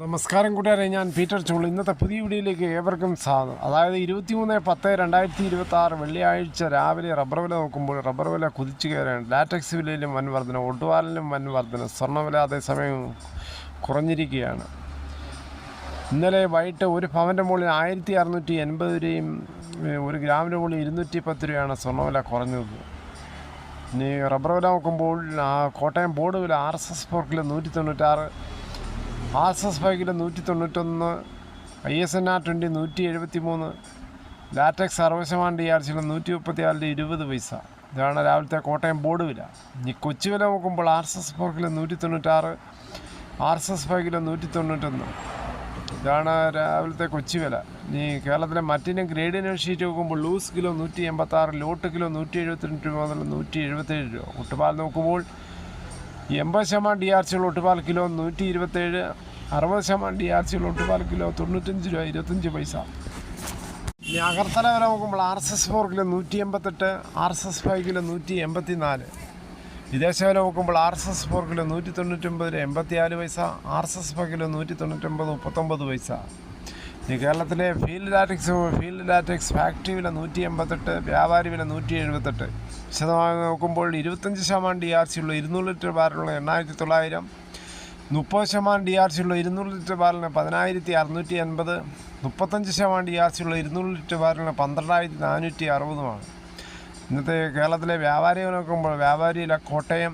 നമസ്കാരം കൂട്ടുകാരെ, ഞാൻ പീറ്റർ ചുള്ളി. ഇന്നത്തെ പുതിയ വീഡിയോയിലേക്ക് ഏവർക്കും സ്വാഗതം. അതായത് 23/10/2026 വെള്ളിയാഴ്ച രാവിലെ റബ്ബർ വില നോക്കുമ്പോൾ റബ്ബർ വില കുതിച്ചു കയറാണ്. ലാറ്റക്സ് വിലയിലും വൻ വർധന, ഒട്ടുപാലിലും വൻ വർധന, സ്വർണ്ണവില അതേസമയം കുറഞ്ഞിരിക്കുകയാണ്. ഇന്നലെ വൈകിട്ട് ഒരു പവൻ്റെ മുകളിൽ 1680 രൂപയും ഒരു ഗ്രാമിൻ്റെ മുകളിൽ 210 രൂപയാണ് സ്വർണ്ണവില കുറഞ്ഞത്. ഇനി റബ്ബർ വില നോക്കുമ്പോൾ കോട്ടയം ബോർഡ് വില RSS 4 kilo 196, RSS 5 kilo 191, ISNR 20 173, latex 60% DRC 134 20 പൈസ. ഇതാണ് രാവിലത്തെ കോട്ടയം ബോർഡ് വില. ഇനി കൊച്ചു വില നോക്കുമ്പോൾ RSS 4 കിലോ 196, RSS 5 കിലോ 191. ഇതാണ് രാവിലത്തെ കൊച്ചു വില. ഇനി കേരളത്തിലെ മറ്റിനും ഗ്രേഡിന് ഷീറ്റ് നോക്കുമ്പോൾ ലൂസ് കിലോ 186, ലോട്ട് കിലോ 172 രൂപ മുതൽ 177 രൂപ. ഒട്ടുപാൽ നോക്കുമ്പോൾ 80% DRC ഉള്ള ഒട്ടുപാൽ കിലോ 127, 60% DRC ഉള്ള ഒട്ടുപാൽ കിലോ 95 രൂപ 25 പൈസ. ഇനി അകർത്തല വില നോക്കുമ്പോൾ RSS 4 കിലോ 188, RSS 5 കിലോ 184. വിദേശ വില നോക്കുമ്പോൾ RSS 4 കിലോ 199 84 പൈസ, RSS 5 കിലോ 199 39 പൈസ. ഇനി കേരളത്തിലെ ഫീൽഡ് ലാറ്റക്സ് ഫാക്ടറി വില 188, വ്യാപാരി വില 178. വിശദമായി നോക്കുമ്പോൾ 25% DRC ഉള്ള 200 ലിറ്റർ ബാരലുള്ള 8900, 30% DRC ഉള്ള 200 ലിറ്റർ ബാരലിന് 10680, 35% DRC ഉള്ള 200 ലിറ്റർ ബാരലിന് 12460. ഇന്നത്തെ കേരളത്തിലെ വ്യാപാരി നോക്കുമ്പോൾ വ്യാപാരിയിലെ Kottayam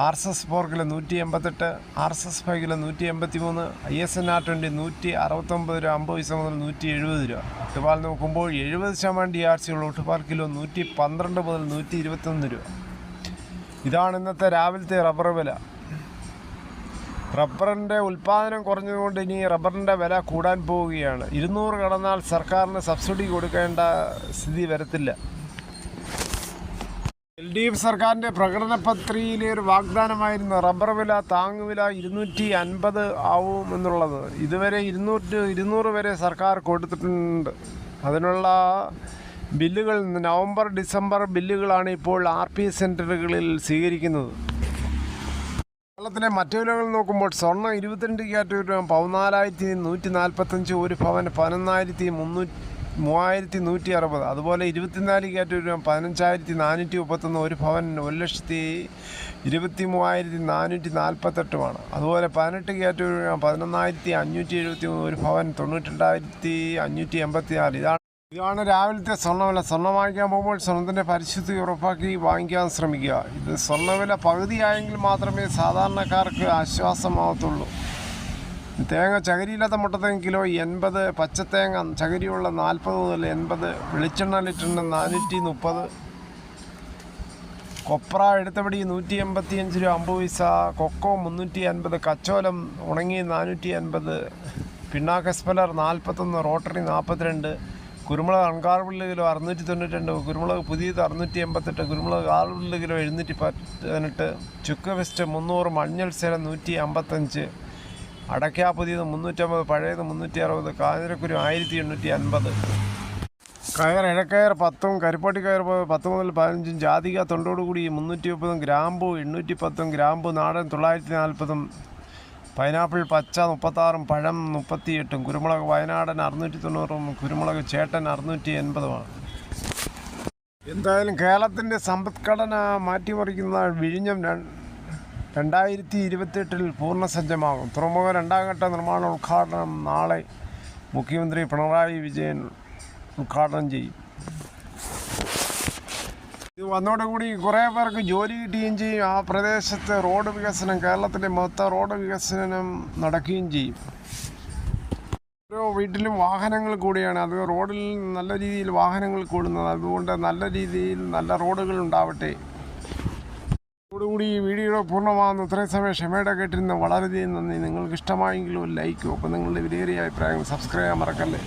RSS 4 kilo 188, RSS 5 kilo 183, ISNR 20 169 രൂപ 50 പൈസ മുതൽ 170 രൂപ. ഒട്ടുപാൽ നോക്കുമ്പോൾ 70% DRC ഉള്ള ഒട്ടുപാൽ കിലോ 112 മുതൽ 121 രൂപ. ഇതാണ് ഇന്നത്തെ രാവിലത്തെ റബ്ബർ വില. റബ്ബറിൻ്റെ ഉൽപ്പാദനം കുറഞ്ഞതുകൊണ്ട് ഇനി റബ്ബറിൻ്റെ വില കൂടാൻ പോവുകയാണ്. 200 കടന്നാൽ സർക്കാരിന് സബ്സിഡി കൊടുക്കേണ്ട സ്ഥിതി വരത്തില്ല. LDF സർക്കാരിൻ്റെ പ്രകടന പത്രികയിലെ ഒരു വാഗ്ദാനമായിരുന്നു റബ്ബർ വില താങ്ങുവില 250 ആവുമെന്നുള്ളത്. ഇതുവരെ 200 വരെ സർക്കാർ കൊടുത്തിട്ടുണ്ട്. അതിനുള്ള ബില്ലുകൾ നവംബർ ഡിസംബർ ബില്ലുകളാണ് ഇപ്പോൾ RP സെൻറ്ററുകളിൽ സ്വീകരിക്കുന്നത്. കേരളത്തിലെ മറ്റു വിലകൾ നോക്കുമ്പോൾ സ്വർണ്ണം 22 ക്യാരറ്റ് 14,145, ഒരു പവൻ 11,3160. അതുപോലെ 24 ക്യാരറ്റ് 15,431, ഒരു പവൻ 1,23,448. അതുപോലെ 18 ക്യാരറ്റ് 11,573, ഒരു പവൻ 92,584. ഇതാണ് രാവിലത്തെ സ്വർണ്ണവില. സ്വർണ്ണം വാങ്ങിക്കാൻ പോകുമ്പോൾ സ്വർണ്ണത്തിൻ്റെ പരിശുദ്ധി ഉറപ്പാക്കി വാങ്ങിക്കാൻ ശ്രമിക്കുക. ഇത് സ്വർണ്ണവില പകുതിയായെങ്കിൽ മാത്രമേ സാധാരണക്കാർക്ക് ആശ്വാസമാകത്തുള്ളൂ. തേങ്ങ ചകിരിയില്ലാത്ത മുട്ടത്തേങ്ങ കിലോ 80, പച്ചത്തേങ്ങ ചകിരിയുള്ള 40 മുതൽ 80, വെളിച്ചെണ്ണ ലിറ്ററിന് 430, കൊപ്ര എടുത്തപടി 185 രൂപ 50 പൈസ, കൊക്കോ 350, കച്ചോലം ഉണങ്ങി 450, പിണ്ണാക്ക് എസ്പെലർ 41, റോട്ടറി 42, കുരുമുളക് അൺകാർബിൾഡ് കിലോ 692, കുരുമുളക് പുതിയത് 688, കുരുമുളക് കാർബിൾഡ് കിലോ 718, ചുക്ക് വെസ്റ്റ് 300, മഞ്ഞൾ സേലം 155, അടയ്ക്ക പുതിയത് 350, പഴയത് 360, കാഞ്ഞിരക്കുരു 1850. കയർ ഇഴക്കയർ 10, കരിപ്പാട്ടി കയർ 10 മുതൽ 15, ജാതിക തൊണ്ടോടുകൂടി 330, ഗ്രാമ്പു 810, ഗ്രാമ്പു നാടൻ 940, പൈനാപ്പിൾ പച്ച 36, പഴം 38, കുരുമുളക് വയനാടൻ 690, കുരുമുളക് ചേട്ടൻ 680. എന്തായാലും കേരളത്തിൻ്റെ സമ്പദ്ഘടന മാറ്റിമറിക്കുന്ന വിഴിഞ്ഞം 2028 പൂർണ്ണസജ്ജമാകും. തുറമുഖ 2ാം ഘട്ട നിർമ്മാണ ഉദ്ഘാടനം നാളെ മുഖ്യമന്ത്രി പിണറായി വിജയൻ ഉദ്ഘാടനം ചെയ്യും. ഇത് വന്നതോടുകൂടി കുറേ പേർക്ക് ജോലി കിട്ടുകയും ചെയ്യും. ആ പ്രദേശത്ത് റോഡ് വികസനം, കേരളത്തിലെ മൊത്തം റോഡ് വികസനം നടക്കുകയും ചെയ്യും. ഓരോ വീട്ടിലും വാഹനങ്ങൾ കൂടിയാണ്. അത് റോഡിൽ നല്ല രീതിയിൽ വാഹനങ്ങൾ കൂടുന്നത്. അതുകൊണ്ട് നല്ല രീതിയിൽ നല്ല റോഡുകൾ ഉണ്ടാവട്ടെ. അതോടുകൂടി ഈ വീഡിയോ പൂർണ്ണമാകുന്നു. ഇത്രയും സമയം ക്ഷമയുടെ കേട്ടിരുന്ന വളരെയധികം നന്ദി. നിങ്ങൾക്ക് ഇഷ്ടമായെങ്കിലും ഒരു ലൈക്കും, അപ്പോൾ നിങ്ങളുടെ വിലയേറിയ അഭിപ്രായങ്ങൾ സബ്സ്ക്രൈബ് ചെയ്യാൻ മറക്കല്ലേ.